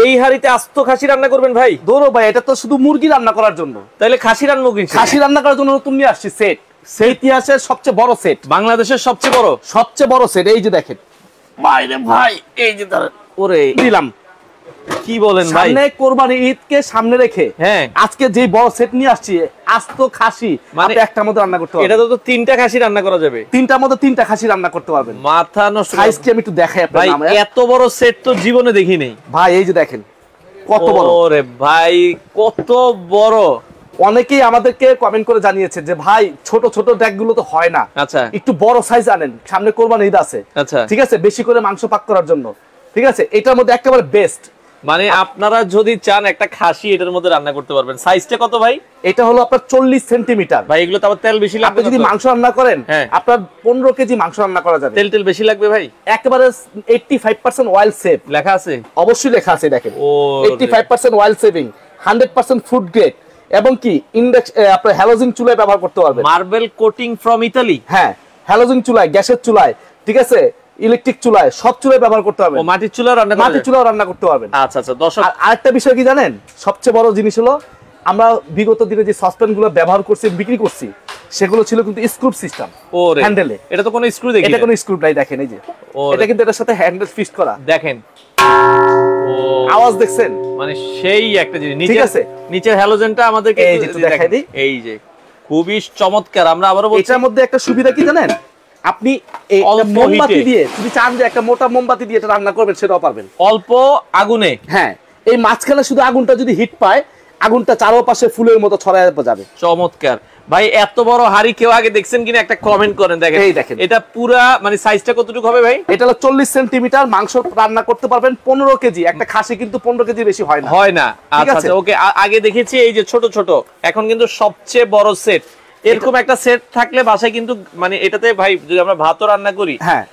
এই হাড়িতে আস্ত খাসি রান্না করবেন ভাই? দৌড়ো ভাই, এটা তো শুধু মুরগি রান্না করার জন্য। তাহলে খাসি রান্না কি? খাসি রান্না করার জন্য নতুন নিয়ে আসছি সেট। সেই ইতিহাসের সবচেয়ে বড় সেট, বাংলাদেশের সবচেয়ে বড় সেট। এই যে দেখেন বাইরে ভাই, এই যে ওরে দিলাম। কি বলেন ভাই? সামনে কোরবানি ঈদকে সামনে রেখে হ্যাঁ আজকে যে বড় সেট নিয়ে আসছি, আস্ত খাসি মানে একটার মধ্যে রান্না করতে পারবেন। এটা তো 3টা খাসি রান্না করা যাবে। 3টার মধ্যে 3টা খাসি রান্না করতে পারবেন। মাথা নষ্ট। সাইজ কি আমি একটু দেখাই আপনাদের? ভাই এত বড় সেট তো জীবনে দেখি নাই ভাই। এই যে দেখেন কত বড়। ওরে ভাই কত বড়। অনেকেই আমাদেরকে কমেন্ট করে জানিয়েছে যে ভাই ছোট ছোট ড্যাগ গুলো তো হয় না, আচ্ছা একটু বড় সাইজ আনেন, সামনে কোরবানি ঈদ আছে। আচ্ছা ঠিক আছে, বেশি করে মাংস পাক করার জন্য। ঠিক আছে, এটার মধ্যে একেবারে বেস্ট। মানে আপনারা যদি চান একটা খাসি এটার মধ্যে রান্না করতে পারবেন। সাইজটা কত ভাই? এটা হলো আপনার 40 সেন্টিমিটার। ভাই এগুলো তো আবার তেল বেশি লাগবে। আপনি যদি মাংস রান্না করেন আপনার 15 কেজি মাংস রান্না করা যাবে। তেল বেশি লাগবে ভাই? একেবারে 85% অয়েল সেভ লেখা আছে। অবশ্যই লেখা আছে, দেখেন। ও 85% অয়েল সেভিং, 100% ফুড গ্রেড, এবং কি ইন্ডেক্স আপনার হ্যালোজেন চুলায় ব্যবহার করতে পারবেন। Marble coating from Italy. হ্যাঁ, হ্যালোজেন চুলায়, গ্যাসের চুলায়, ঠিক আছে, ইলেকট্রিক চুলায়, সব চুলায় ব্যবহার করতে পারবেন। ও মাটির চুলায় রান্না করতে পারবেন। আচ্ছা আচ্ছা। দর্শক আরেকটা বিষয় কি জানেন, সবচেয়ে বড় জিনিস হলো আমরা বিগত দিনে যে সসপ্যান গুলো ব্যবহার করছি, বিক্রি করছি, সেগুলো ছিল কিন্তু স্ক্রু সিস্টেম হ্যান্ডেলে। এটা তো কোনো স্ক্রু দেখি, এটা কোনো স্ক্রু নাই। দেখেন এই যে এটা কিন্তু এটার সাথে হ্যান্ডেল ফিক্সড করা। দেখেন আওয়াজ দেখছেন, মানে সেই একটা জিনিস। ঠিক আছে, নিচের হ্যালোজেনটা আমাদেরকে একটু দেখাই দিই। এই যে খুবই চমৎকার। আমরা আবারও বলছি এটার মধ্যে একটা সুবিধা কি জানেন, আপনি মোমবাতি দিয়ে যদি চান যে একটা মোটা মোমবাতি দিয়ে এটা রান্না করবেন, সেটাও পারবেন অল্প আগুনে। হ্যাঁ, এই মাঝখানে শুধু আগুনটা যদি হিট পায়, আগুনটা চারপাশে ফুলের মতো ছড়ায় যাবে। চমৎকার ভাই। এত বড় হাড়ি কেউ আগে দেখছেন কিনা একটা কমেন্ট করেন। দেখেন এই দেখেন এটা পুরা মানে সাইজটা কতটুকু হবে ভাই? এটা হলো 40 সেন্টিমিটার। মাংস রান্না করতে পারবেন 15 কেজি। একটা খাসি কিন্তু 15 কেজি বেশি হয় না। আচ্ছা আচ্ছা ওকে। আগে দেখেছি এই যে ছোট ছোট, এখন কিন্তু সবচেয়ে বড় সেট। এরকম একটা সেট থাকলে বাসায় কিন্তু মানে এটাতে ভাই যদি আমরা ভাতও রান্না করি, হ্যাঁ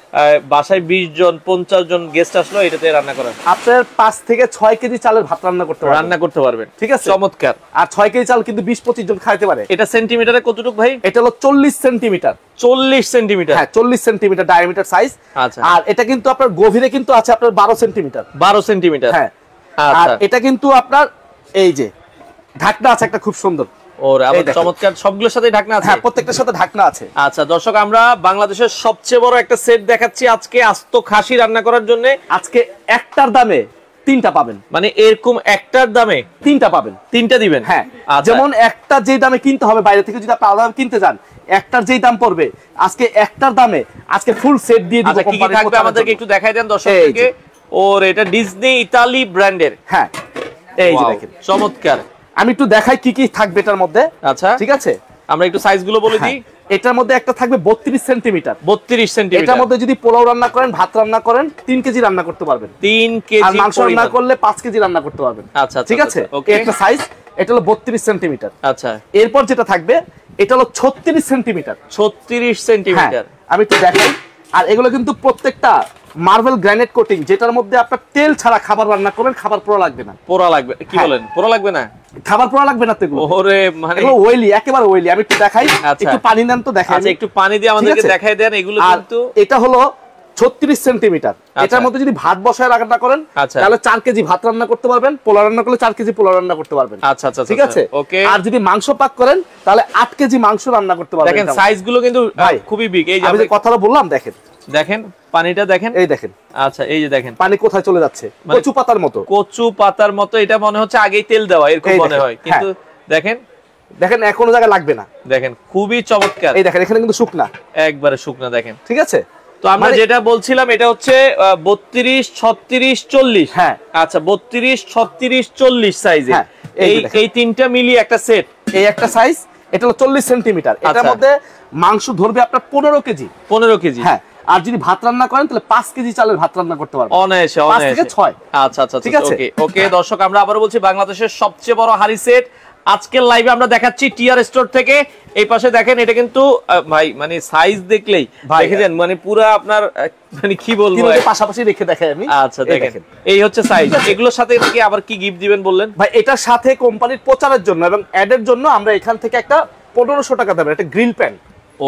বাসায় 20 জন 50 জন গেস্ট আসলো এটাতে রান্না করা আপনার 5 থেকে 6 কেজি চালের ভাত রান্না করতে পারবেন। ঠিক আছে, চমৎকার। আর 6 কেজি চাল কিন্তু 20-25 জন খাইতে পারে। এটা সেন্টিমিটারে কতটুকু ভাই? এটা হলো 40 সেন্টিমিটার। 40 সেন্টিমিটার? হ্যাঁ 40 সেন্টিমিটার ডায়ামিটার সাইজ। আচ্ছা। আর এটা কিন্তু আপনার গভীরে কিন্তু আছে আপনার 12 সেন্টিমিটার। 12 সেন্টিমিটার। হ্যাঁ। আচ্ছা। আর এটা কিন্তু আপনার এই যে ঢাকনা আছে একটা খুব সুন্দর। ওরে আবার চমৎকার, সবগুলোর সাথে ঢাকনা আছে। হ্যাঁ, প্রত্যেকটার সাথে ঢাকনা আছে। আচ্ছা দর্শক, আমরা বাংলাদেশের সবচেয়ে বড় একটা সেট দেখাচ্ছি আজকে আস্ত খাসি রান্না করার জন্য। আজকে একটার দামে 3টা পাবেন। মানে এরকম একটার দামে 3টা পাবেন। 3টা দিবেন? হ্যাঁ। যেমন একটা যে দামে কিনতে হবে বাইরে থেকে, যদি আপনি আলাদা কিনতে যান একটার যেই দাম পড়বে, আজকে একটার দামে আজকে ফুল সেট দিয়ে দিব। কি কি থাকবে আমাদেরকে একটু দেখাই দেন দর্শকদেরকে। ওর এটা ডিজনি ইতালি ব্র্যান্ডের। হ্যাঁ, এই যে দেখেন চমৎকার। আমি একটু দেখাই কি কি থাকবে এটার মধ্যে। আচ্ছা ঠিক আছে, আমরা একটু সাইজ গুলো বলে দিই। এটার মধ্যে একটা থাকবে 32 সেন্টিমিটার। 32 সেন্টিমিটার। এটার মধ্যে যদি পোলাও রান্না করেন, ভাত রান্না করেন, 3 কেজি রান্না করতে পারবেন। 3 কেজি। আর মাংস রান্না করলে 5 কেজি রান্না করতে পারবেন। আচ্ছা ঠিক আছে, একটা সাইজ। এটা হলো 32 সেন্টিমিটার। আচ্ছা। এরপর যেটা থাকবে এটা হলো 36 সেন্টিমিটার। 36 সেন্টিমিটার। আমি একটু দেখাই। আর এগুলো কিন্তু প্রত্যেকটা মার্বেল গ্রানাইট কোটিং, যেটার মধ্যে আপনার তেল ছাড়া খাবার রান্না করবেন, খাবার পোড়া লাগবে না। পোড়া লাগবে? কি বলেন, পোড়া লাগবে না? খাবার পোড়া লাগবে না তো এগুলো। ওরে মানে এগুলো ওয়েলি, একেবারে ওয়েলি। আমি একটু দেখাই। একটু পানি দেন তো দেখাই। আচ্ছা, একটু পানি দিয়ে আমাদেরকে দেখাই দেন। এগুলো কিন্তু এটা হলো 36 সেন্টিমিটার। এটার মধ্যে যদি ভাত বসায় রান্না করেন, তাহলে 4 কেজি ভাত রান্না করতে পারবেন। পোলাও রান্না করলে 4 কেজি পোলাও রান্না করতে পারবেন। আচ্ছা আচ্ছা, ঠিক আছে। আর যদি মাংস পাক করেন, তাহলে 8 কেজি মাংস রান্না করতে পারবেন। দেখেন সাইজ গুলো কিন্তু খুবই বিগ। এই যে আমি যে কথাটা বললাম, দেখেন দেখেন পানিটা দেখেন। এই দেখেন। আচ্ছা, এই যে দেখেন পানি কোথায় চলে যাচ্ছে, কচু পাতার মতো। কচু পাতার মতো। এটা মনে হচ্ছে আগেই তেল দেওয়া, এরকম মনে হয়। কিন্তু দেখেন দেখেন কোনো জায়গায় লাগবে না। দেখেন খুবই চমৎকার। এই দেখেন এখানে কিন্তু শুকনা, একবারে শুকনা। দেখেন, ঠিক আছে। তো আমরা যেটা বলছিলাম এটা হচ্ছে 32, 36, 40। হ্যাঁ। আচ্ছা, 32, 36, 40 সাইজে এই তিনটা মিলিয়ে একটা সেট। এই একটা সাইজ। এটা হলো 40 সেন্টিমিটার। এটার মধ্যে মাংস ধরবে আপনার 15 কেজি। 15 কেজি। হ্যাঁ। আর যদি ভাত রান্না করেন, তাহলে 5 কেজি চালের ভাত রান্না করতে পারবেন অনায়াসে। 5 থেকে 6। আচ্ছা আচ্ছা, ঠিক আছে। ওকে দর্শক, আমরা আবারো বলছি বাংলাদেশের সবচেয়ে বড় হাড়ি সেট আজকের লাইভে আমরা দেখাচ্ছি টিআর স্টোর থেকে। এই পাশে দেখেন, এটা কিন্তু ভাই মানে সাইজ দেখলেই দেখেন মানে পুরো আপনার মানে কি বলবো, পাশাপাশি রেখে দেখাই আমি। আচ্ছা দেখেন, এই হচ্ছে সাইজ। এগুলোর সাথে কি আবার কি গিফট দিবেন বললেন ভাই? এটার সাথে কোম্পানির প্রচারের জন্য এবং অ্যাডের জন্য আমরা এখান থেকে একটা 1500 টাকা দামের একটা গ্রিল প্যান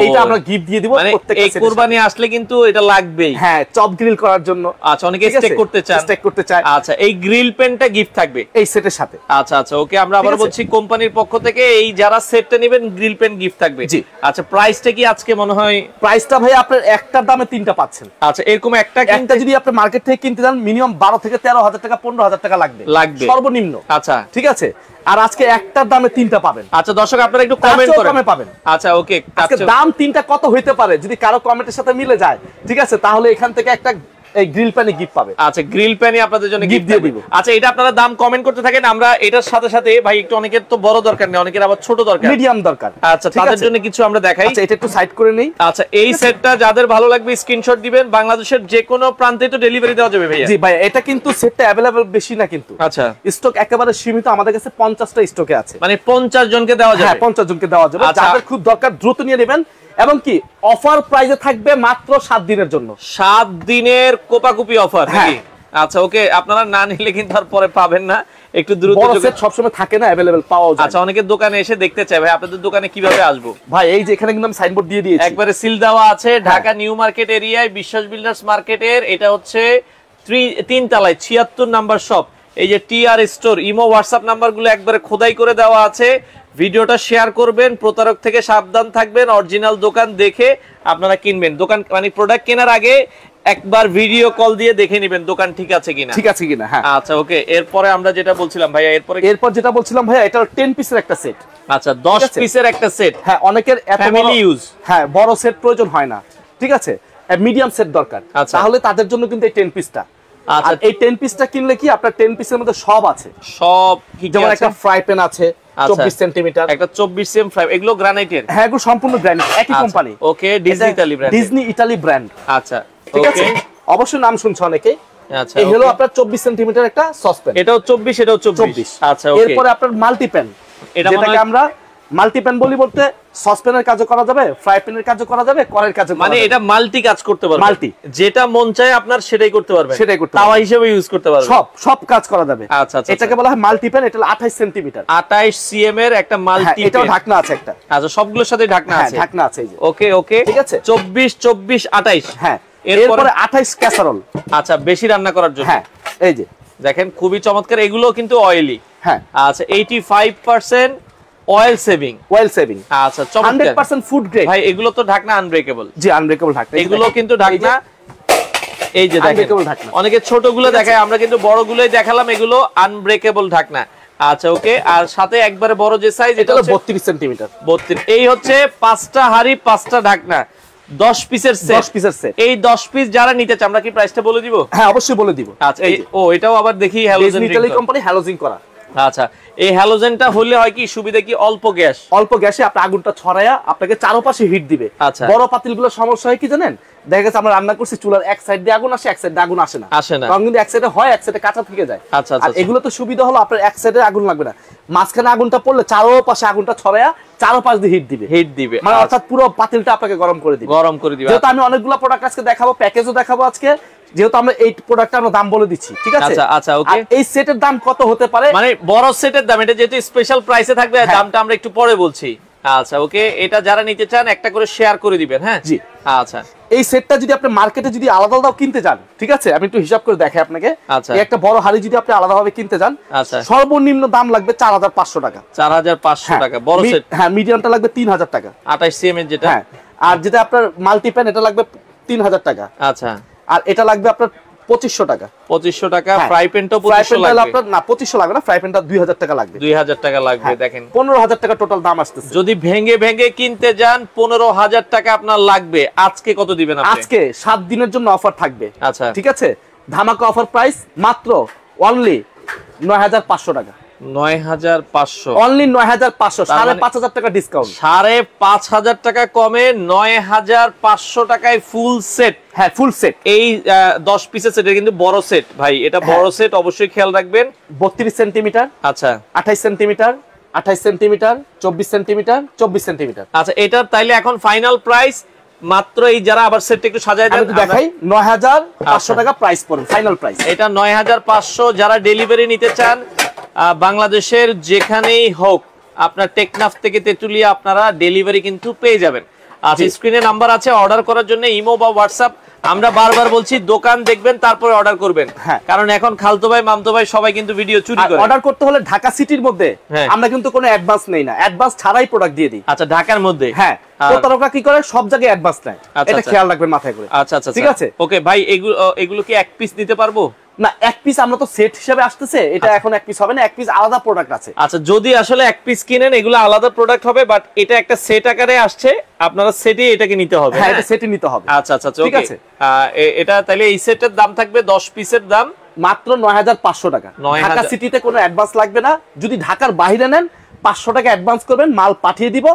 এটা আমরা গিফট দিয়ে দিব প্রত্যেকটা সেট। এই কুরবানি আসলে কিন্তু এটা লাগবেই। হ্যাঁ, চপ গ্রিল করার জন্য। আচ্ছা, অনেকে স্টেক করতে চায়। আচ্ছা, এই গ্রিল পেনটা গিফট থাকবে এই সেটের সাথে। আচ্ছা আচ্ছা, ওকে। আমরা আবার বলছি কোম্পানির পক্ষ থেকে এই যারা সেটটা নেবেন গ্রিল পেন গিফট থাকবে। জি। আচ্ছা, প্রাইসটা কি আজকে মনে হয়? প্রাইসটা ভাই আপনার একটার দামে তিনটা পাচ্ছেন। আচ্ছা, এরকম একটা যদি আপনি মার্কেট থেকে কিনতে যান মিনিমাম 12 থেকে 13,000 টাকা 15,000 টাকা লাগবে সর্বনিম্ন। আচ্ছা, ঠিক আছে। আর আজকে একটার দামে তিনটা পাবেন। আচ্ছা দর্শক, আপনারা একটু কমেন্ট করেন কমে পাবেন। আচ্ছা, ওকে। আজকে দাম তিনটা কত হইতে পারে যদি কারো কমেন্টের সাথে মিলে যায়, ঠিক আছে, তাহলে এখান থেকে একটা এই গ্রিল প্যানে গিফট পাবে। আচ্ছা, গ্রিল প্যানে আপনাদের জন্য গিফট দিয়ে দিব। আচ্ছা, এটা আপনারা দাম কমেন্ট করতে থাকেন। আমরা এটার সাথে সাথে ভাই একটু অনেকের তো বড় দরকার নেই, অনেকের আবার ছোট দরকার, মিডিয়াম দরকার। আচ্ছা, তাদের জন্য কিছু আমরা দেখাই। আচ্ছা, এটা একটু সাইড করে নেই। আচ্ছা, এই সেটটা যাদের ভালো লাগবে স্ক্রিনশট দিবেন। বাংলাদেশের যে কোনো প্রান্তে তো ডেলিভারি দেওয়া যাবে ভাইয়া? জি ভাই, এটা কিন্তু সেটটা अवेलेबल বেশি না কিন্তু। আচ্ছা, স্টক একেবারে সীমিত, আমাদের কাছে 50টা স্টকে আছে। মানে 50 জনকে দেওয়া যাবে? হ্যাঁ, 50 জনকে দেওয়া যাবে। যাদের খুব দরকার দ্রুত নিয়ে নেবেন। এবং কি অফার প্রাইসে থাকবে মাত্র 7 দিনের জন্য। 7 দিনের কোপাকুপি অফার নাকি? আচ্ছা, ওকে। আপনারা না নিলে কিন্তু আর পরে পাবেন না, একটু দ্রুত যোগাযোগ। সব সময় থাকে না, अवेलेबल পাওয়া যায়। আচ্ছা, অনেকে দোকানে এসে দেখতে চায় ভাই আপনাদের দোকানে কিভাবে আসবো? ভাই এই যে এখানে কিন্তু আমি সাইনবোর্ড দিয়ে দিয়েছি, একবারে সিল দেওয়া আছে। ঢাকা নিউ মার্কেট এরিয়ায় বিশ্বাস বিল্ডার্স মার্কেটের এটা হচ্ছে 3 তলায় 76 নাম্বার শপ। এই যে টিআর স্টোর, ইমো হোয়াটসঅ্যাপ নাম্বারগুলো একবারে খোদাই করে দেওয়া আছে। ভিডিওটা শেয়ার করবেন, প্রতারক থেকে সাবধান থাকবেন, অরিজিনাল দোকান দেখে আপনারা কিনবেন। দোকান মানে প্রোডাক্ট কেনার আগে একবার ভিডিও কল দিয়ে দেখে নেবেন দোকান ঠিক আছে কিনা। হ্যাঁ। আচ্ছা, ওকে। এরপরে আমরা যেটা বলছিলাম ভাইয়া, এরপর যেটা বলছিলাম ভাইয়া, এটা 10 পিসের একটা সেট। আচ্ছা, 10 পিসের একটা সেট। হ্যাঁ, অনেকের ফ্যামিলি ইউজ, হ্যাঁ, বড় সেট প্রয়োজন হয় না, ঠিক আছে, মিডিয়াম সেট দরকার। তাহলে তাদের জন্য কিন্তু এই 10 পিসটা। আচ্ছা, এই 10 পিসটা কিনলে কি আপনার 10 পিসের মধ্যে সব আছে, সব। যেমন একটা ফ্রাই প্যান আছে 24 সেন্টিমিটার, একটা 24 সেম ফ্রাই। এগুলো গ্রানাইটের? হ্যাঁ, এগুলো সম্পূর্ণ গ্রানাইট, একই company. Okay, Disney Italy brand. Disney Italy brand. আচ্ছা, ঠিক আছে, অবশ্যই নাম শুনছো অনেকে। আচ্ছা, এই হলো আপনার 24 সেন্টিমিটার একটা সসপ্যান। এটাও 24, এটাও 24। আচ্ছা, ওকে। এরপর আপনার মাল্টি প্যান, যেটাকে আমরা মাল্টি প্যান বলি, বলতে সসপ্যানের কাজও করা যাবে, ফ্রাই প্যানের কাজও করা যাবে, কড়াইয়ের কাজও করা যাবে। মানে এটা মাল্টি কাজ করতে পারবে, মাল্টি, যেটা মন চায় আপনার সেটাই করতে পারবেন, সেটাই করতে পারবেন, তাওয়া হিসেবে ইউজ করতে পারবেন, সব কাজ করা যাবে। আচ্ছা আচ্ছা, এটাকে বলা হয় মাল্টি প্যান। এটা 28 সেন্টিমিটার, 28 সিএম এর একটা মাল্টি প্যান। এটাও ঢাকনা আছে একটা। আচ্ছা, সবগুলোর সাথে ঢাকনা আছে? ঢাকনা আছে এই যে। ওকে ওকে, ঠিক আছে। 24 24 28। হ্যাঁ, এরপরে 28 ক্যাসারোল। আচ্ছা, বেশি রান্না করার জন্য। হ্যাঁ, এই যে দেখেন, খুবই চমৎকার। এগুলো কিন্তু অয়েলি। হ্যাঁ। আচ্ছা, 85% অয়েল সেভিং। আচ্ছা, 100% ফুড গ্রেড। ভাই এগুলো তো ঢাকনা আনব্রেকেবল। জি, আনব্রেকেবল ঢাকনা। এগুলো কিন্তু ঢাকনা, এই যে দেখেন, অনেকে ছোটগুলো দেখায়, আমরা কিন্তু বড়গুলোই দেখালাম। এগুলো আনব্রেকেবল ঢাকনা। আচ্ছা, ওকে। আর সাথে একবারে বড় যে সাইজ, এটা হলো 32 সেন্টিমিটার। 32। এই হচ্ছে 5টা হাড়ি 5টা ঢাকনা, 10 পিসের সেট। এই 10 পিস যারা নিতে চায়, আমরা কি প্রাইসটা বলে দিব? হ্যাঁ, অবশ্যই বলে দিব। আচ্ছা, ও এটাও আবার দেখি হ্যালোজেন ইতালি কোম্পানি, হ্যালোজিং করা। আচ্ছা, এই হ্যালোজেনটা হলে হয় কি সুবিধা, কি অল্প গ্যাসে আপনি আগুনটা ছড়ায়া আপনাকে চারপাশে হিট দিবে। আচ্ছা, বড় পাতিলগুলো সমস্যা হয় কি জানেন, দেখা গেছে আমরা রান্না করছি, চুলার এক সাইড দিয়ে আগুন আসে, এক সাইড দিয়ে আগুন আসে না। কারণ কিন্তু এক সাইডে হয়, এক সাইডে কাঁচা থেকে যায়। আচ্ছা, আর এগুলো তো সুবিধা হলো আপনার এক সাইডে আগুন লাগবে না, মাঝখানে আগুনটা পড়লে চারপাশে আগুনটা ছড়ায়া চারপাশ দিয়ে হিট দিবে, মানে অর্থাৎ পুরো পাতিলটা আপনাকে গরম করে দিবে। যেহেতু আমি অনেকগুলো প্রোডাক্ট আজকে দেখাবো, প্যাকেজও দেখাবো আজকে, যেহেতু আমরা এই প্রোডাক্টটা আমরা দাম বলে দিচ্ছি, ঠিক আছে? আচ্ছা আচ্ছা, ওকে। এই সেটের দাম কত হতে পারে, মানে বড় সেটের দাম, এটা যেহেতু স্পেশাল প্রাইসে থাকবে, দামটা আমরা একটু পরে বলছি। আচ্ছা, ওকে। এটা যারা নিতে চান একটা করে শেয়ার করে দিবেন। হ্যাঁ, জি। আচ্ছা, এই সেটটা যদি আপনি মার্কেটে যদি আলাদা আলাদা কিনতে যান, ঠিক আছে, আমি একটু হিসাব করে দেখাই আপনাকে। আচ্ছা, এই একটা বড় হাড়ি যদি আপনি আলাদাভাবে কিনতে যান, আচ্ছা, সর্বনিম্ন দাম লাগবে 4500 টাকা। 4500 টাকা বড় সেট। হ্যাঁ, মিডিয়ামটা লাগবে 3000 টাকা, 28 সিএম এর যেটা। হ্যাঁ, আর যেটা আপনার মাল্টি প্যান, এটা লাগবে 3000 টাকা। আচ্ছা, আর এটা লাগবে আপনার 2500 টাকা। 2500 টাকা। ফ্রাই প্যানটাও 2500 লাগবে আপনার? না, 2500 লাগবে না, ফ্রাই প্যানটা 2000 টাকা লাগবে। 2000 টাকা লাগবে। দেখেন, 15000 টাকা টোটাল দাম আসতেছে। যদি ভেঙে ভেঙে কিনতে যান 15000 টাকা আপনার লাগবে। আজকে কত দিবেন আপনি? আজকে 7 দিনের জন্য অফার থাকবে। আচ্ছা, ঠিক আছে, ধামাকা অফার প্রাইস মাত্র অনলি 9500 টাকা। 9500 অনলি 9500, 5500 টাকা ডিসকাউন্ট। 5500 টাকা কমে 9500 টাকায় ফুল সেট। হ্যাঁ, ফুল সেট। এই 10 পিসের সেট, কিন্তু বড় সেট ভাই, এটা বড় সেট, অবশ্যই খেয়াল রাখবেন। 32 সেন্টিমিটার, আচ্ছা, 28 সেন্টিমিটার, 28 সেন্টিমিটার, 24 সেন্টিমিটার, 24 সেন্টিমিটার। আচ্ছা, এটা তাইলে এখন ফাইনাল প্রাইস মাত্র, এই যারা আবার সেটটা একটু সাজায় দেন, আমি দেখাই, 9500 টাকা প্রাইস পড়বে, ফাইনাল প্রাইস এটা 9500। যারা ডেলিভারি নিতে চান বাংলাদেশের যেখানেই হোক, আপনার টেকনাফ থেকে তেতুলিয়া আপনারা ডেলিভারি কিন্তু পেয়ে যাবেন। আচ্ছা স্ক্রিনে নাম্বার আছে, অর্ডার করার জন্য ইমো বা হোয়াটসঅ্যাপ। আমরা বারবার বলছি দোকান দেখবেন তারপরে অর্ডার করবেন, কারণ এখন খালতো ভাই মামতো ভাই সবাই কিন্তু ভিডিও চুরি করে। অর্ডার করতে হলে ঢাকা সিটির মধ্যে আমরা কিন্তু কোনো অ্যাডভান্স নেই না, অ্যাডভান্স ছাড়াই প্রোডাক্ট দিয়ে দিই। আচ্ছা ঢাকার মধ্যে? হ্যাঁ, প্রতারকরা কি করে সব জায়গায় অ্যাডভান্স নেয়, এটা খেয়াল রাখবেন মাথায় করে। আচ্ছা আচ্ছা ঠিক আছে। ওকে ভাই, এগুলো কি এক পিস নিতে পারবো? না, এক পিস আমরা তো সেট হিসেবে আসতেছে, এটা এখন এক পিস হবে না, এক পিস আলাদা প্রোডাক্ট আছে। আচ্ছা যদি আসলে এক পিস কিনেন এগুলো আলাদা প্রোডাক্ট হবে, বাট এটা একটা সেট আকারে আসছে, আপনারা সেটে এটাকে নিতে হবে। হ্যাঁ, এটা সেটে নিতে হবে। আচ্ছা আচ্ছা ঠিক আছে। এটা তাহলে এই সেটের দাম থাকবে 10 পিসের দাম মাত্র 9500 টাকা। ঢাকা সিটিতে কোনো অ্যাডভান্স লাগবে না। যদি ঢাকার বাইরে নেন 500 টাকা অ্যাডভান্স করবেন, মাল পাঠিয়ে দিব,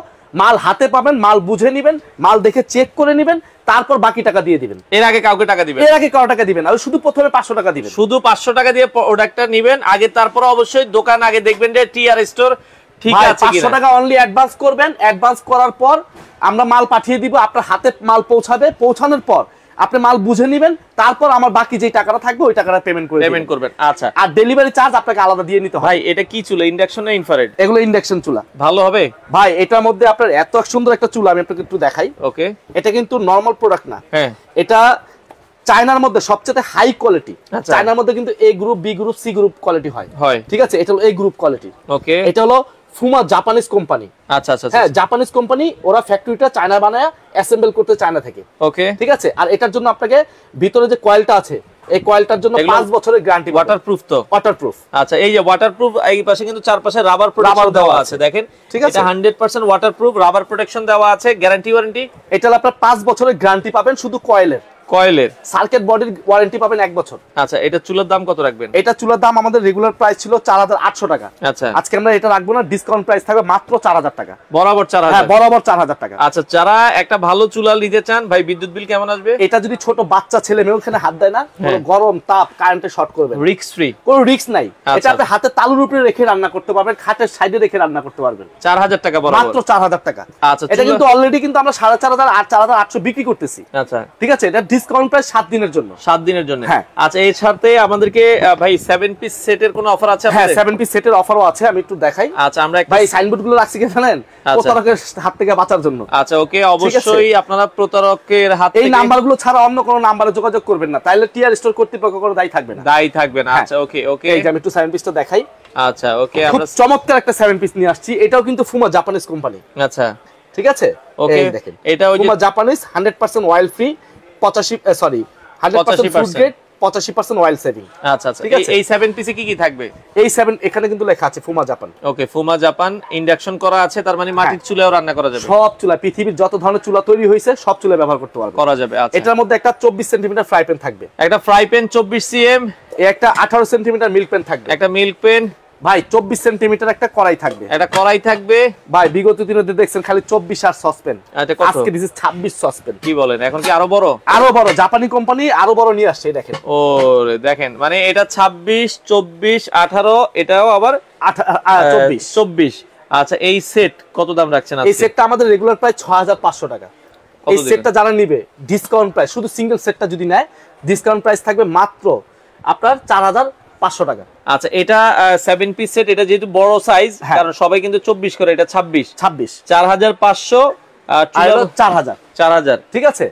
মাল হাতে পাবেন, মাল বুঝে নেবেন, মাল দেখে চেক করে নেবেন, তারপর বাকি টাকা দিয়ে দিবেন। এর আগে কাউকে টাকা দিবেন? এর আগে কারো টাকা দিবেন আর শুধু প্রথমে 500 টাকা দিবেন। শুধু 500 টাকা দিয়ে প্রোডাক্টটা নেবেন আগে, তারপর অবশ্যই দোকান আগে দেখবেন যে টিআর স্টোর ঠিক আছে কিনা। 500 টাকা অনলি অ্যাডভান্স করবেন, অ্যাডভান্স করার পর আমরা মাল পাঠিয়ে দিব, আপনার হাতে মাল পৌঁছাবে, পৌঁছানোর পর আপনি মাল বুঝে নেবেন, তারপর আমার বাকি যে টাকাটা থাকবে ওই টাকাটা পেমেন্ট করবেন। আচ্ছা, আর ডেলিভারি চার্জ আপনাকে আলাদা দিয়ে নিতে হবে। ভাই এটা কি চুলা, ইন্ডাকশন না ইনফ্রারেড? এগুলো ইন্ডাকশন চুলা। ভালো হবে ভাই, এটার মধ্যে আপনার এত সুন্দর একটা চুলা, আমি আপনাকে একটু দেখাই। ওকে, এটা কিন্তু নরমাল প্রোডাক্ট না। হ্যাঁ, এটা চায়নার মধ্যে সবচেয়ে হাই কোয়ালিটি। চায়নার মধ্যে কিন্তু A group, B group, C group quality হয়। ঠিক আছে, এটা হলো এ গ্রুপ কোয়ালিটি। ওকে, এটা হলো ফুমা জাপানিজ কোম্পানি। আচ্ছা আচ্ছা, হ্যাঁ, জাপানিজ কোম্পানি, ওরা ফ্যাক্টরিটা চায়না বানায় অ্যাসেম্বল করতে চায়না থেকে। ওকে, ঠিক আছে। আর এটার জন্য আপনাকে ভিতরে যে কয়েলটা আছে, এই কয়েলটার জন্য 5 বছরের গ্যারান্টি। ওয়াটারপ্রুফ তো? ওয়াটারপ্রুফ। আচ্ছা, এই যে ওয়াটারপ্রুফ, এই পাশে কিন্তু চারপাশে রাবার প্রোটেকশন দেওয়া আছে, দেখেন। ঠিক আছে, এটা 100% ওয়াটারপ্রুফ, রাবার প্রোটেকশন দেওয়া আছে, গ্যারান্টি ওয়ারেন্টি। এটা আপনার 5 বছরের গ্যারান্টি পাবেন শুধু কয়েলের। সার্কিট বডির ওয়ারেন্টি পাবেন 1 বছর। আচ্ছা, এটা চুলার দাম কত রাখবেন? এটা চুলার দাম আমাদের রেগুলার প্রাইস ছিল 4800 টাকা। আচ্ছা, আজকে আমরা এটা রাখবো না, ডিসকাউন্ট প্রাইস থাকবে মাত্র 4000 টাকা। বরাবর 4000? হ্যাঁ, বরাবর 4000 টাকা। আচ্ছা, যারা একটা ভালো চুলা নিতে চান, ভাই বিদ্যুৎ বিল কেমন আসবে? এটা যদি ছোট বাচ্চা ছেলে মেয়ে ওখানে হাত দেয় না, গরম তাপ কারেন্টে শর্ট করবে, রিস্ক ফ্রি, কোনো রিস্ক নাই। এটা আপনি হাতে তালুর উপরে রেখে রান্না করতে পারবেন, খাটের সাইডে রেখে রান্না করতে পারবেন। 4000 টাকা বরাবর? মাত্র 4000 টাকা। আচ্ছা, এটা কিন্তু অলরেডি কিন্তু আমরা 4500 আর 4800 বিক্রি করতেছি। আচ্ছা, ঠিক আছে। এটা ডিসকাউন্ট প্রাইস 7 দিনের জন্য। 7 দিনের জন্য? হ্যাঁ। আচ্ছা, এর সাথে আমাদেরকে ভাই 7 পিস সেটের কোনো অফার আছে? হ্যাঁ, 7 পিস সেটের অফারও আছে, আমি একটু দেখাই। আচ্ছা, আমরা ভাই সাইনবোর্ড গুলো রাখছি কি জানেন, প্রতারকের হাত থেকে বাঁচার জন্য। আচ্ছা, ওকে, অবশ্যই আপনারা প্রতারকের হাত থেকে এই নাম্বারগুলো ছাড়া অন্য কোনো নাম্বারে যোগাযোগ করবেন না, তাইলে টিআর স্টোর কর্তৃপক্ষ কোনো দায়ী থাকবে না। দায়ী থাকবে না। আচ্ছা, ওকে ওকে, এই যে আমি একটু 7 পিসটা দেখাই। আচ্ছা, ওকে, আমরা চমৎকার একটা 7 পিস নিয়ে আসছি, এটাও কিন্তু ফুমা জাপানিজ কোম্পানি। আচ্ছা, ঠিক আছে। ওকে, এই দেখেন, এটা ওই ফুমা Japanese 100% oil free, 100% food grade, 85% oil saving. আচ্ছা আচ্ছা, এই 7 পিসে কি কি থাকবে? এই 7 এখানে কিন্তু লেখা আছে ফুমা জাপান। ওকে, ফুমা জাপান, ইন্ডাকশন করা আছে, তার মানে মাটির চুলায়ও রান্না করা যাবে? সব চুলা, পৃথিবীর যত ধরনের চুলা তৈরি হয়েছে সব চুলা ব্যবহার করতে পারবে, করা যাবে। আচ্ছা, এটার মধ্যে একটা 24 সেন্টিমিটার ফ্রাই প্যান থাকবে, একটা ফ্রাই প্যান 24 সিএম, একটা 18 সেন্টিমিটার মিল্ক প্যান থাকবে, একটা মিল্ক প্যান ভাই 24 সেন্টিমিটার একটা কড়াই থাকবে, একটা কড়াই থাকবে ভাই। বিগত দিনে দেখছেন খালি 24 আর সসপ্যান, আজকে দিস 26 সসপ্যান। কি বলেন, এখন কি আরো বড়? আরো বড়, জাপানি কোম্পানি আরো বড় নিয়ে আসছে, দেখেন। ওরে দেখেন, মানে এটা 26, 24, 18, এটাও আবার 24। আচ্ছা, এই সেট কত দাম রাখছেন? এই সেটটা আমাদের রেগুলার প্রাইস 6500 টাকা। এই সেটটা যারা নিবে ডিসকাউন্ট প্রাইস, শুধু সিঙ্গেল সেটটা যদি নেয় ডিসকাউন্ট প্রাইস থাকবে মাত্র আপনার 4500 টাকা। আচ্ছা, এটা 7 পিস সেট, এটা যেহেতু বড় সাইজ, কারণ সবাই কিন্তু 24 করে, এটা 26, 4500 আর 4000। ঠিক আছে।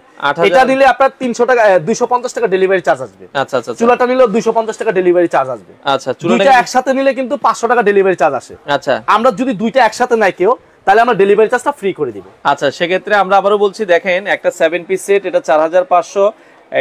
এটা নিলে আপনার 300 টাকা 250 টাকা ডেলিভারি চার্জ আসবে। আচ্ছা আচ্ছা, চুলাটা নিলে 250 টাকা ডেলিভারি চার্জ আসবে। আচ্ছা, দুইটা একসাথে নিলে কিন্তু 500 টাকা ডেলিভারি চার্জ আসে। আচ্ছা, আমরা যদি দুইটা একসাথে নাই কেউ, তাহলে আমরা ডেলিভারি চার্জটা ফ্রি করে দিব। আচ্ছা, সেক্ষেত্রে আমরা আবারও বলছি, দেখেন একটা 7 পিস সেট, এটা 4500,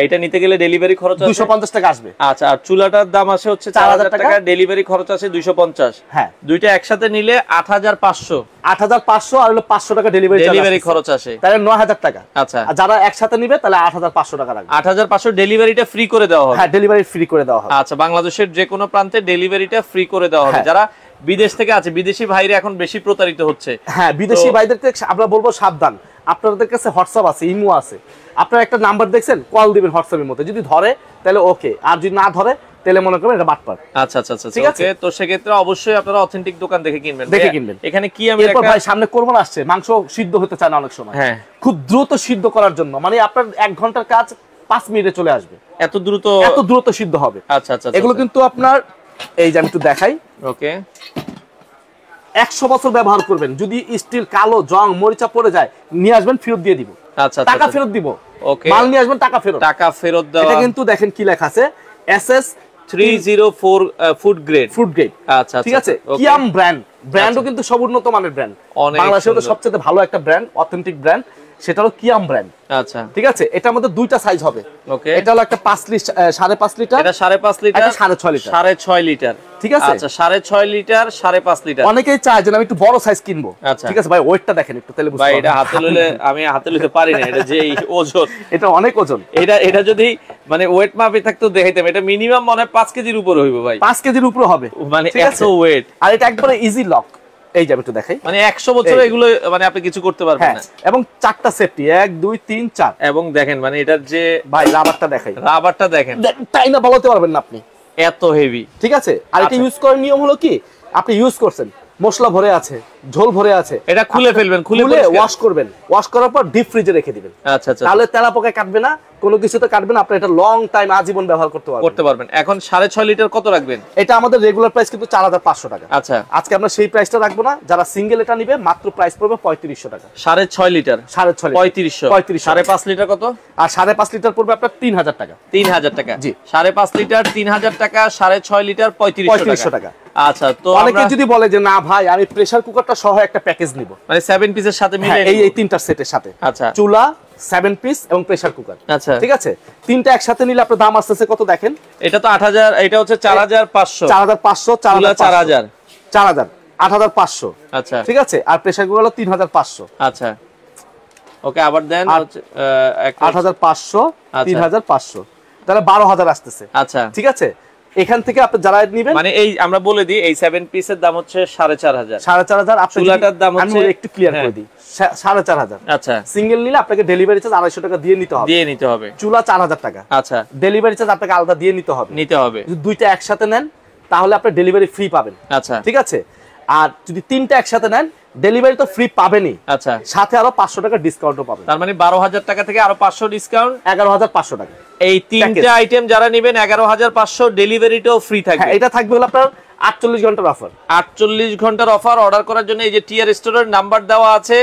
এটা নিতে গেলে ডেলিভারি খরচ 250 টাকা আসবে। আচ্ছা, আর চুলাটার দাম আছে হচ্ছে 4000 টাকা, ডেলিভারি খরচ আছে 250। হ্যাঁ, দুইটা একসাথে নিলে 8500 আর হলো 500 টাকা ডেলিভারি খরচ আসে, তাহলে 9000 টাকা। আচ্ছা, আর যারা একসাথে নিবে তাহলে 8500 টাকা লাগবে। 8500 ডেলিভারিটা ফ্রি করে দেওয়া হবে? হ্যাঁ, ডেলিভারি ফ্রি করে দেওয়া হবে। আচ্ছা, বাংলাদেশের যে কোনো প্রান্তে ডেলিভারিটা ফ্রি করে দেওয়া হবে। যারা বিদেশ থেকে আছে, বিদেশি ভাইরা এখন বেশি প্রতারিত হচ্ছে। হ্যাঁ, বিদেশি ভাইদেরকে আমরা বলবো সাবধান, আপনাদের কাছে হোয়াটসঅ্যাপ আছে, ইমো আছে, আপনারা একটা নাম্বার দেখছেন, কল দিবেন হোয়াটসঅ্যাপের মধ্যে, যদি ধরে তাহলে ওকে, আর যদি না ধরে তাহলে মনে করবেন এটা বাটপার। আচ্ছা আচ্ছা আচ্ছা, ওকে। তো সেক্ষেত্রে অবশ্যই আপনারা অথেন্টিক দোকান দেখে কিনবেন। এখানে কি আমি এরপর ভাই সামনে কোরবান আসছে, মাংস সিদ্ধ হতে চায় না অনেক সময়, হ্যাঁ, খুব দ্রুত সিদ্ধ করার জন্য, মানে আপনার 1 ঘন্টার কাজ 5 মিনিটে চলে আসবে, এত দ্রুত সিদ্ধ হবে। আচ্ছা আচ্ছা, এগুলো কিন্তু আপনার, এই যে আমি একটু দেখাই। ওকে, 100 বছর ব্যবহার করবেন, যদি স্টিল কালো জং মরিচা পড়ে যায় নিয়ে আসবেন, ফেরত দিয়ে দিব। আচ্ছা, টাকা ফেরত দিব। ওকে, মাল নিয়ে আসবেন, টাকা ফেরত। টাকা ফেরত দেওয়া। এটা কিন্তু দেখেন কি লেখা আছে, SS 304 ফুড গ্রেড। আচ্ছা, ঠিক আছে। কিয়াম ব্র্যান্ডও কিন্তু সব উন্নত মানের ব্র্যান্ড। বাংলাদেশের তো সবচেয়ে ভালো একটা ব্র্যান্ড, অথেন্টিক ব্র্যান্ড, সেটা হলো কিয়াম ব্র্যান্ড। আচ্ছা, ঠিক আছে। এটার মধ্যে দুইটা সাইজ হবে। ওকে, এটা হলো একটা 5.5 লিটার, এটা 5.5 লিটার, এটা 6.5 লিটার। 6.5 লিটার, ঠিক আছে। আচ্ছা, 6.5 লিটার, 5.5 লিটার। অনেকেই চায় যে আমি একটু বড় সাইজ কিনবো। আচ্ছা, ঠিক আছে ভাই, ওয়েটটা দেখেন একটু, তাহলে বুঝতে ভাই পারবেন। এটা হাতে লইলে আমি হাতে লইতে পারি না, এটা যে ওজন, এটা অনেক ওজন। এটা যদি মানে ওয়েট মাপে থাকতো দেখাইতাম, এটা মিনিমাম মনে হয় 5 কেজির উপরে হইব ভাই। 5 কেজির উপরে হবে, মানে ঠিক এত আছে। ওয়েট। আর এটা একবারে ইজি লক। এই যে আমি একটু দেখাই, মানে 100 বছর এগুলো মানে আপনি কিছু করতে পারবেন না। এবং 4টা সেফটি, 1 2 3 4। এবং দেখেন মানে এটার যে ভাই রাবারটা দেখাই, রাবারটা দেখেন, তাই না বলতে পারবেন না আপনি, এত হেভি। ঠিক আছে। আর এটা ইউজ করার নিয়ম হলো কি, আপনি ইউজ করছেন, মশলা ভরে আছে, ঝোল ভরে আছে, এটা খুলে ফেলবেন, খুলে ওয়াশ করবেন, ওয়াশ করার পর ডিপ ফ্রিজে রেখে দিবেন। আচ্ছা, আচ্ছা, তাহলে তেলা পোকা কাটবে না, কোনো কিছুতে কাটবে না, আপনি এটা লং টাইম আজীবন ব্যবহার করতে পারবেন। এখন 6.5 লিটার কত রাখবেন? এটা আমাদের রেগুলার প্রাইস কিন্তু 4500 টাকা। আচ্ছা, আজকে আমরা সেই প্রাইসটা রাখবো না, যারা সিঙ্গেল এটা নিবে মাত্র প্রাইস পড়বে 3500 টাকা। 6.5 লিটার 3500, 5.5 লিটার কত? আর 5.5 লিটার পড়বে আপনার 3000 টাকা। 3000 টাকা, জি। 5.5 লিটার 3000 টাকা, 6.5 লিটার 3500 টাকা। আচ্ছা, তো অনেকে যদি বলে যে না ভাই আমি প্রেসার কুকারটা সহ একটা প্যাকেজ নিব, মানে 7 পিসের সাথে মিলে এই তিনটা সেটের সাথে, আচ্ছা, চুলা 7 পিস এবং প্রেসার কুকার, আচ্ছা, ঠিক আছে। তিনটা একসাথে নিলে আপনার দাম আসতেছে কত দেখেন, এটা তো 8000, এটা হচ্ছে 4500, 4500, 4000, 4000, 8500, আচ্ছা, ঠিক আছে। আর প্রেসার কুকার হলো 3500, আচ্ছা, ওকে। আবার দেন হচ্ছে 8500, 3500, তাহলে 12000 আসতেছে। আচ্ছা, ঠিক আছে। এখান থেকে আপনি যারা নেবেন, মানে এই আমরা বলে দিই এই 7 পিসের দাম হচ্ছে 4500, 4500। আপনি চুলাটার দাম হচ্ছে, আমি একটু ক্লিয়ার করে দিই, 4500। আচ্ছা, সিঙ্গেল নিলে আপনাকে ডেলিভারি চার্জ 250 টাকা দিয়ে নিতে হবে। চুলা 4000 টাকা, আচ্ছা, ডেলিভারি চার্জ আপনাকে আলাদা দিয়ে নিতে হবে। যদি দুইটা একসাথে নেন তাহলে আপনি ডেলিভারি ফ্রি পাবেন। আচ্ছা, ঠিক আছে। আর যদি তিনটা একসাথে নেন ডেলিভারি তো ফ্রি পাবেনই, আচ্ছা, সাথে আরো 500 টাকা ডিসকাউন্টও পাবেন। তার মানে 12000 টাকা থেকে আরো 500 ডিসকাউন্ট, 11500 টাকা। এই তিনটা আইটেম যারা নেবেন 11500, ডেলিভারিটাও ফ্রি থাকবে। এটা থাকবে হলো আপনার 48 ঘন্টার অফার। 48 ঘন্টার অফার। অর্ডার করার জন্য এই যে টিআর স্টোরের নাম্বার দেওয়া আছে,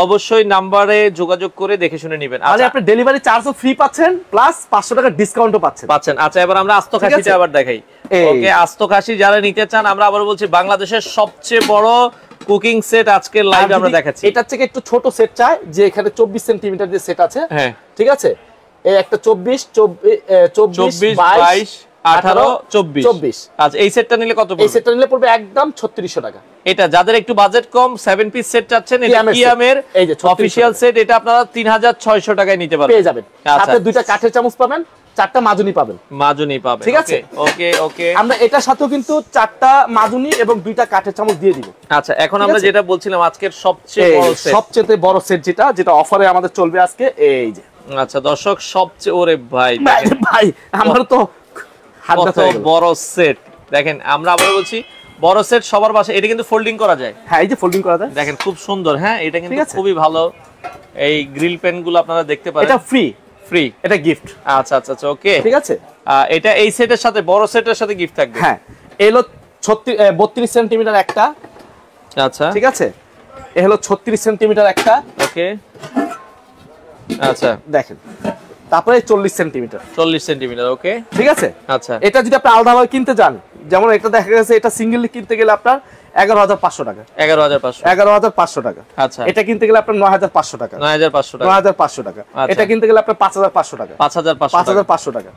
অবশ্যই নাম্বারে যোগাযোগ করে দেখে শুনে নেবেন। মানে আপনি ডেলিভারি চার্জও ফ্রি পাচ্ছেন, প্লাস 500 টাকা ডিসকাউন্টও পাচ্ছেন। আচ্ছা, এবার আমরা আস্ত খাসিটা আবার দেখাই। ওকে, আস্ত খাসি যারা নিতে চান, আমরা আবার বলছি বাংলাদেশের সবচেয়ে বড় কুকিং সেট আজকে লাইভে আমরা দেখাচ্ছি। এটার থেকে একটু ছোট সেট চাই, যে এখানে 24 সেন্টিমিটার যে সেট আছে, হ্যাঁ, ঠিক আছে। এই একটা 24 22 18 24। আচ্ছা, এই সেটটা নিলে কত পড়বে? এই সেটটা নিলে পড়বে একদম 3600 টাকা। এটা যাদের একটু বাজেট কম 7 পিস সেট চাচ্ছেন, এটা কিয়ামের এই যে অফিশিয়াল সেট, এটা আপনারা 3600 টাকায় নিতে পারবেন, পেয়ে যাবেন। সাথে দুইটা কাঠের চামচ পাবেন, 4টা মাজুনি পাবেন। ঠিক আছে। ওকে, আমরা এটার সাথেও কিন্তু 4টা মাজুনি এবং 2টা কাঠের চামচ দিয়ে দিব। আচ্ছা, এখন আমরা যেটা বলছিলাম আজকের সবচেয়ে বড় সেট যেটা অফারে আমাদের চলবে আজকে, এই যে। আচ্ছা দর্শক, সবচেয়ে ওরে ভাই আমার তো কত বড় সেট দেখেন। আমরা আবার বলছি বড় সেট সবার বাসায়, এটা কিন্তু ফোল্ডিং করা যায়। হ্যাঁ, এই যে ফোল্ডিং করা যায়, দেখেন খুব সুন্দর। হ্যাঁ, এটা কিন্তু খুবই ভালো। এই গ্রিল পেন গুলো আপনারা দেখতে পারেন, এটা ফ্রি, এটা গিফট। আচ্ছা, ওকে, ঠিক আছে। এটা এই সেটের সাথে, বড় সেটের সাথে গিফট থাকবে। হ্যাঁ, এলো 32 সেন্টিমিটার একটা। আচ্ছা, ঠিক আছে। এ হলো 36 সেন্টিমিটার একটা। ওকে, আচ্ছা, দেখেন। তারপরে 40 সেন্টিমিটার। ওকে, ঠিক আছে। আচ্ছা, এটা যদি আপনি আলাদাভাবে কিনতে যান, যেমন এটা দেখা গেছে এটা সিঙ্গেলি কিনতে গেলে আপনার 11500 টাকা। 11500 টাকা। আচ্ছা, এটা কিনতে গেলে আপনার 9500 টাকা। 9500 টাকা। এটা কিনতে গেলে আপনার 5500 টাকা। 5500 টাকা।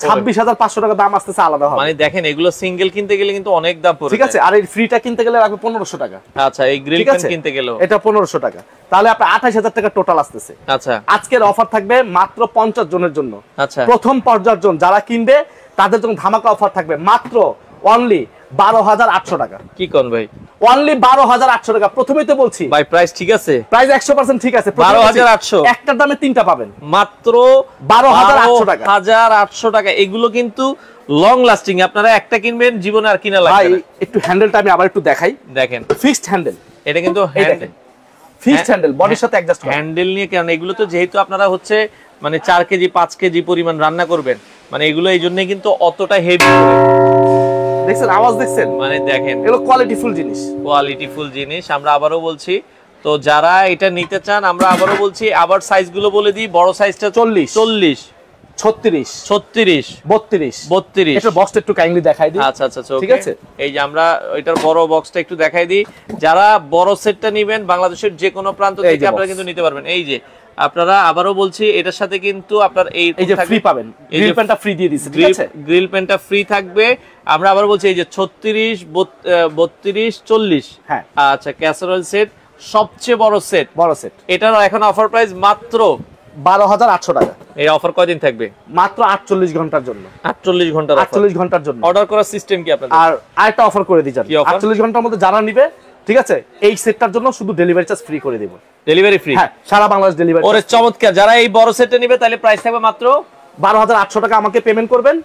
26500 টাকা দাম আসতেছে আলাদা হবে। মানে দেখেন, এগুলো সিঙ্গেল কিনতে গেলে কিন্তু অনেক দাম পড়ে। ঠিক আছে। আর এই ফ্রিটা কিনতে গেলে লাগবে 1500 টাকা। আচ্ছা, এই গ্রিল পেন কিনতে গেলে এটা 1500 টাকা। তাহলে আপনার 28000 টাকা টোটাল আসতেছে। আচ্ছা, আজকের অফার থাকবে মাত্র 50 জনের জন্য। আচ্ছা, প্রথম 50 জন যারা কিনবে তাদের জন্য ধামাকা অফার থাকবে মাত্র অনলি 12800 টাকা। কি কোন ভাই, অনলি 12800 টাকা। প্রথমেই তো বলছি ভাই প্রাইস ঠিক আছে, প্রাইস 100% ঠিক আছে। 12800, একটার দামে তিনটা পাবেন মাত্র 12800 টাকা। 12800 টাকা। এগুলো কিন্তু লং লাস্টিং, আপনারা একটা কিনবেন জীবনে আর কিনা লাগবে না। ভাই একটু হ্যান্ডেলটা আমি আবার একটু দেখাই। দেখেন, ফিক্সড হ্যান্ডেল, এটা কিন্তু ফিক্সড হ্যান্ডেল, বডির সাথে অ্যাডজাস্ট করা। হ্যান্ডেল নিয়ে কেন, এগুলো তো যেহেতু আপনারা হচ্ছে মানে 4 কেজি 5 কেজি পরিমাণ রান্না করবেন, মানে এগুলো এই জন্যই কিন্তু অতটা হেভি করে। দেখছেন আওয়াজ দেখছেন, মানে দেখেন এগুলো কোয়ালিটিফুল জিনিস, কোয়ালিটিফুল জিনিস। আমরা আবারও বলছি, তো যারা এটা নিতে চান আমরা আবারও বলছি, আবার সাইজগুলো বলে দিই। বড় সাইজটা 40, 36, 36, 32। এটা বক্সটা একটু কাইন্ডলি দেখাই দিই। আচ্ছা আচ্ছা, ঠিক আছে। এই যে আমরা এটার বড় বক্সটা একটু দেখাই দিই। যারা বড় সেটটা নেবেন বাংলাদেশের যে কোনো প্রান্ত থেকে আপনারা কিন্তু নিতে পারবেন। এই যে আপনারা আবারও বলছি, এটার সাথে কিন্তু আপনার এই যে ফ্রি পাবেন, গ্রিল প্যানটা ফ্রি দিয়ে দিয়েছি, ঠিক আছে, গ্রিল প্যানটা ফ্রি থাকবে। আমরা আবার বলছি এই যে 36, 32, 40। হ্যাঁ আচ্ছা, ক্যাসারোল সেট সবচেয়ে বড় সেট, এটার এখন অফার প্রাইস মাত্র 12,800 টাকা। এই অফার কয়দিন থাকবে? মাত্র 48 ঘন্টার জন্য। 48 ঘন্টার অফার, 48 ঘন্টার জন্য। অর্ডার করার সিস্টেম কি আপনাদের? আর আরেকটা অফার করে দিই, 48 ঘন্টার মধ্যে যারা নিবে, ঠিক আছে, এই সেটটার জন্য শুধু ডেলিভারি চার্জ ফ্রি করে দেব। Delivery free? হ্যাঁ, সারা বাংলাদেশ ডেলিভারি। ওরে চমৎকার। যারা এই বড় সেটটা নিবে তাহলে প্রাইস থাকবে মাত্র 12,800 টাকা। আমাকে পেমেন্ট করবেন,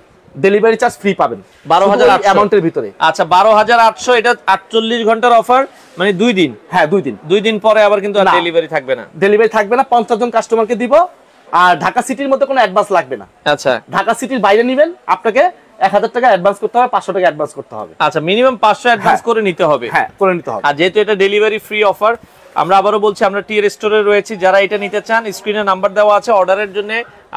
ডেলিভারি চার্জ ফ্রি পাবেন 12,800 অ্যামাউন্টের ভিতরে। আচ্ছা, 12,800। এটা 48 ঘন্টার অফার, মানে 2 দিন। হ্যাঁ, 2 দিন পরে আবার কিন্তু আর ডেলিভারি থাকবে না। ডেলিভারি থাকবে না, 50 জন কাস্টমারকে দিব। আর ঢাকা সিটির মধ্যে কোনো অ্যাডভান্স লাগবে না। আচ্ছা, ঢাকা সিটির বাইরে নেবেন, আপনাকে 1000 টাকা অ্যাডভান্স করতে হবে, 500 টাকা অ্যাডভান্স করতে হবে। আচ্ছা, মিনিমাম 500 অ্যাডভান্স করে নিতে হবে। হ্যাঁ, করে নিতে হবে। আর যেহেতু এটা ডেলিভারি ফ্রি অফার, আমরা আবারও বলছি, আমরা টিয়ার স্টোরে রয়েছি। যারা এটা নিতে চান স্ক্রিনে নাম্বার দেওয়া আছে, অর্ডারের জন্য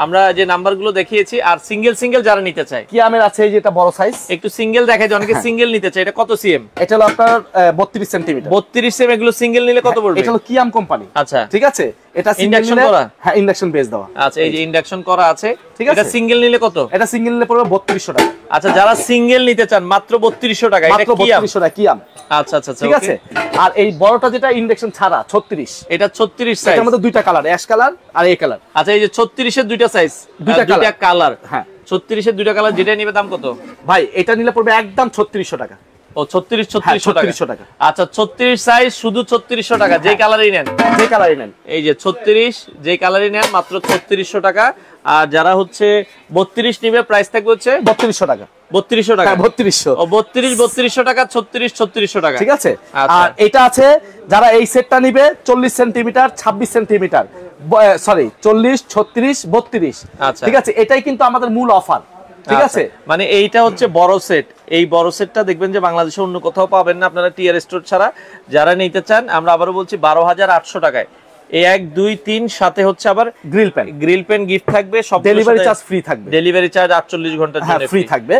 আমরা যে নাম্বারগুলো দেখিয়েছি। আর সিঙ্গেল যারা নিতে চায়, কি আমের আছে এই যে এটা বড় সাইজ, একটু সিঙ্গেল দেখাই যে অনেকে সিঙ্গেল নিতে চায়। এটা কত সিএম? এটা হলো আপনার 32 সেন্টিমিটার। 32 সিএম। এগুলো সিঙ্গেল নিলে কত পড়বে? এটা হলো কি আম কোম্পানি। আচ্ছা, ঠিক আছে, এটা ইন্ডাকশন করা? হ্যাঁ, ইন্ডাকশন বেস দেওয়া। আচ্ছা, এই যে ইন্ডাকশন করা আছে। ঠিক আছে, এটা সিঙ্গেল নিলে কত? এটা সিঙ্গেল নিলে পড়বে 3200 টাকা। আচ্ছা, যারা সিঙ্গেল নিতে চান মাত্র 3200 টাকা। এটা কি আম? 3200 টাকা কি আম। আচ্ছা আচ্ছা, ঠিক আছে। আর এই বড়টা যেটা ইন্ডাকশন ছাড়া 36, এটা 36 সাইজ। এটার মধ্যে দুইটা কালার, অ্যাশ কালার আর এই কালার। আচ্ছা, এই যে 36 এর দুইটা সাইজ, দুইটা কালার। হ্যাঁ, 36 এর দুইটা কালার, যেটা নিবে দাম কত ভাই? এটা নিলে পড়বে একদম 3600 টাকা। ও 3600 টাকা। আচ্ছা, 36 সাইজ শুধু 3600 টাকা, যে কালারই নেন। এই যে 36, যে কালারই নেন মাত্র 3600 টাকা। আর যারা হচ্ছে 32 নিবে প্রাইস থাকবে হচ্ছে 3200 টাকা। 3200 টাকা। 3200। ও 3200 টাকা, 3600 টাকা। ঠিক আছে। আর এটা আছে, যারা এই সেটটা নিবে 40 সেন্টিমিটার, 26 সেন্টিমিটার, সরি 40, 36, 32। আচ্ছা, ঠিক আছে, এটাই কিন্তু আমাদের মূল অফার। ঠিক আছে, মানে এইটা হচ্ছে বড় সেট। এই বড় সেটটা দেখবেন যে বাংলাদেশে অন্য কোথাও পাবেন না আপনারা টিয়ার স্টোর ছাড়া। যারা নিতে চান আমরা আবারও বলছি 12,800 টাকায়। এই 1, 2, 3 সাথে হচ্ছে আবার গ্রিল পেন গিফট থাকবে। সব ডেলিভারি চার্জ ফ্রি থাকবে। ডেলিভারি চার্জ 48 ঘন্টার জন্য ফ্রি থাকবে।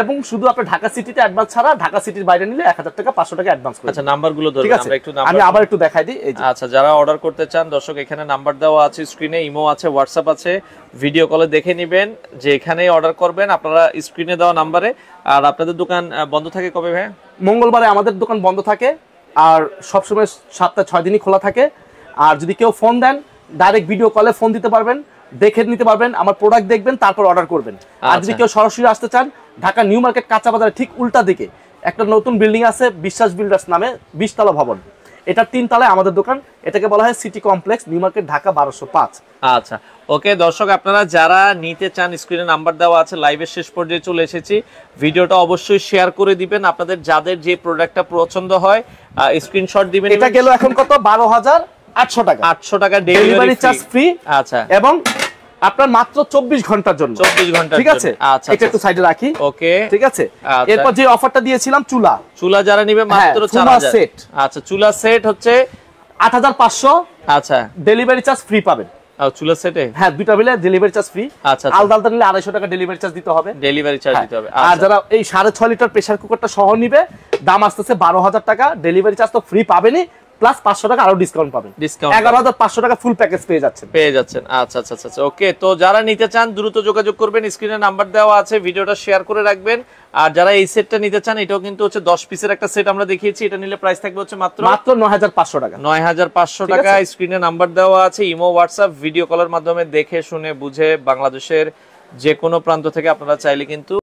এবং শুধু আপনি ঢাকা সিটিতে অ্যাডভান্স ছাড়া, ঢাকা সিটির বাইরে নিলে 1000 টাকা, 500 টাকা অ্যাডভান্স করবেন। আচ্ছা, নাম্বারগুলো ধরুন, আমরা একটু আমি আবার একটু দেখাই দিই। আচ্ছা, যারা অর্ডার করতে চান দর্শক, এখানে নাম্বার দেওয়া আছে স্ক্রিনে, ইমো আছে, হোয়াটসঅ্যাপ আছে, ভিডিও কলে দেখে নেবেন যে এখানেই অর্ডার করবেন আপনারা স্ক্রিনে দেওয়া নাম্বারে। আর আপনাদের দোকান বন্ধ থাকে কবে ভাই? মঙ্গলবারে আমাদের দোকান বন্ধ থাকে, আর সবসময় সপ্তাহে 6 দিনই খোলা থাকে। আর যদি কেউ ফোন দেন, ডাইরেক্ট ভিডিও কলে ফোন দিতে পারবেন, দেখে নিতে পারবেন, আমার প্রোডাক্ট দেখবেন, তারপর অর্ডার করবেন। আর যদি কেউ সরাসরি আসতে চান, ঢাকা নিউ মার্কেট কাঁচা বাজারের ঠিক উল্টা দিকে একটা নতুন বিল্ডিং আছে, বিশ্বাস বিল্ডার্স নামে, 20 তলা ভবন। এটা 3 তলায় আমাদের দোকান। এটাকে বলা হয় city complex, new market, Dhaka 1205। আচ্ছা, ওকে দর্শক, আপনারা যারা নিতে চান স্ক্রিনে নাম্বার দেওয়া আছে। লাইভের শেষ পর্যায়ে চলে এসেছি, ভিডিওটা অবশ্যই শেয়ার করে দিবেন। আপনাদের যাদের যে প্রোডাক্টটা পছন্দ হয় স্ক্রিনশট দিবেন। এটা গেল এখন কত? 12,800 টাকা। 800 টাকা ডেলিভারি চার্জ ফ্রি। আচ্ছা, এবং আপনার মাত্র 24 ঘন্টার জন্য। 24 ঘন্টা। ঠিক আছে। আচ্ছা, এটা একটু সাইডে রাখি। ওকে, ঠিক আছে। এরপর যে অফারটা দিয়েছিলাম, চুলা যারা নিবে মাত্র 4000 সেট। আচ্ছা, চুলা সেট হচ্ছে 8500। আচ্ছা, ডেলিভারি চার্জ ফ্রি পাবেন। চুলা সেটে হ্যাঁ, দুইটা মিলে ডেলিভারি চার্জ ফ্রি। আচ্ছা, আলাদা নিলে 250 টাকা ডেলিভারি চার্জ দিতে হবে। ডেলিভারি চার্জ দিতে হবে। আর যারা এই 6.5 লিটার প্রেসার কুকারটা সহ নিবে, দাম আসতেছে 12,000 টাকা। ডেলিভারি চার্জ তো ফ্রি পাবেনই, প্লাস 500 টাকা আরো ডিসকাউন্ট পাবেন। 11,500 টাকা ফুল প্যাকেজ পেয়ে যাচ্ছেন। আচ্ছা আচ্ছা আচ্ছা, ওকে। তো যারা নিতে চান দ্রুত যোগাযোগ করবেন, স্ক্রিনে নাম্বার দেওয়া আছে, ভিডিওটা শেয়ার করে রাখবেন। আর যারা এই সেটটা নিতে চান, এটাও কিন্তু হচ্ছে 10 পিসের একটা সেট আমরা দেখিয়েছি। এটা নিলে প্রাইস থাকবে হচ্ছে মাত্র 9,500 টাকা। 9,500 টাকা। স্ক্রিনে নাম্বার দেওয়া আছে, ইমো, হোয়াটসঅ্যাপ, ভিডিও কলের মাধ্যমে দেখে শুনে বুঝে বাংলাদেশের যে কোনো প্রান্ত থেকে আপনারা চাইলে কিন্তু